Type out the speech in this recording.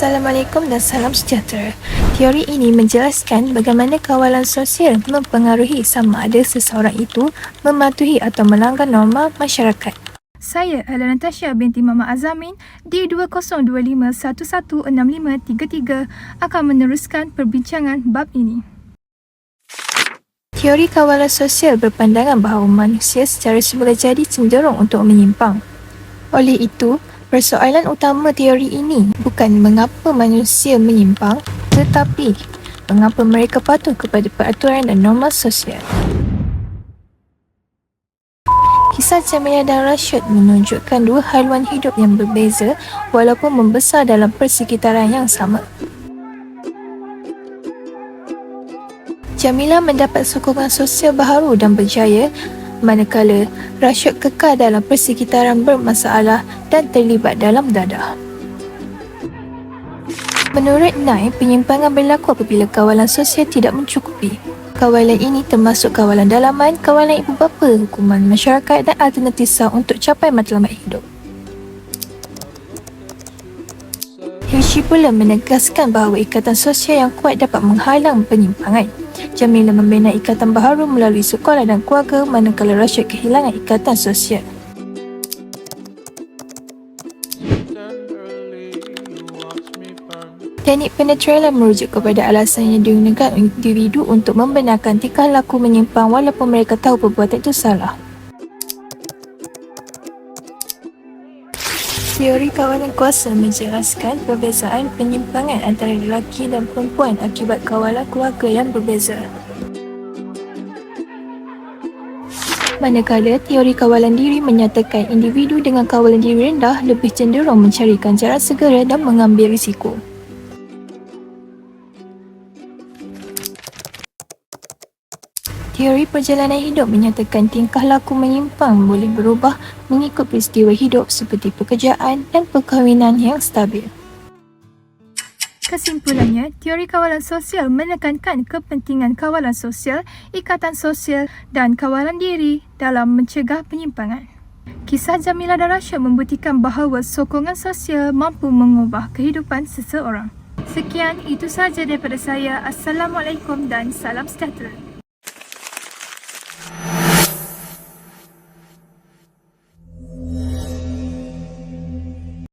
Assalamualaikum dan salam sejahtera. Teori ini menjelaskan bagaimana kawalan sosial mempengaruhi sama ada seseorang itu mematuhi atau melanggar norma masyarakat. Saya adalah Natasha binti Mama Azamin di 2025116533 akan meneruskan perbincangan bab ini. Teori kawalan sosial berpandangan bahawa manusia secara semula jadi cenderung untuk menyimpang. Oleh itu, persoalan utama teori ini bukan mengapa manusia menyimpang, tetapi mengapa mereka patuh kepada peraturan dan norma sosial. Kisah Jamilah dan Rashid menunjukkan dua haiwan hidup yang berbeza walaupun membesar dalam persekitaran yang sama. Jamilah mendapat sokongan sosial baharu dan berjaya, manakala Rashid kekal dalam persekitaran bermasalah dan terlibat dalam dadah. Menurut Nye, penyimpangan berlaku apabila kawalan sosial tidak mencukupi. Kawalan ini termasuk kawalan dalaman, kawalan ibu bapa, hukuman masyarakat dan alternatif sah untuk capai matlamat hidup. Hirschi pula menegaskan bahawa ikatan sosial yang kuat dapat menghalang penyimpangan. Jamilah membina ikatan baharu melalui sekolah dan keluarga, manakala Rashid kehilangan ikatan sosial. Teknik penetralan merujuk kepada alasan yang digunakan individu untuk membenarkan tingkah laku menyimpang walaupun mereka tahu perbuatan itu salah. Teori kawalan kuasa menjelaskan perbezaan penyimpangan antara lelaki dan perempuan akibat kawalan keluarga yang berbeza. Manakala teori kawalan diri menyatakan individu dengan kawalan diri rendah lebih cenderung mencarikan cara segera dan mengambil risiko. Teori perjalanan hidup menyatakan tingkah laku menyimpang boleh berubah mengikut peristiwa hidup seperti pekerjaan dan perkahwinan yang stabil. Kesimpulannya, teori kawalan sosial menekankan kepentingan kawalan sosial, ikatan sosial dan kawalan diri dalam mencegah penyimpangan. Kisah Jamilah dan Rashid membuktikan bahawa sokongan sosial mampu mengubah kehidupan seseorang. Sekian, itu sahaja daripada saya. Assalamualaikum dan salam sejahtera.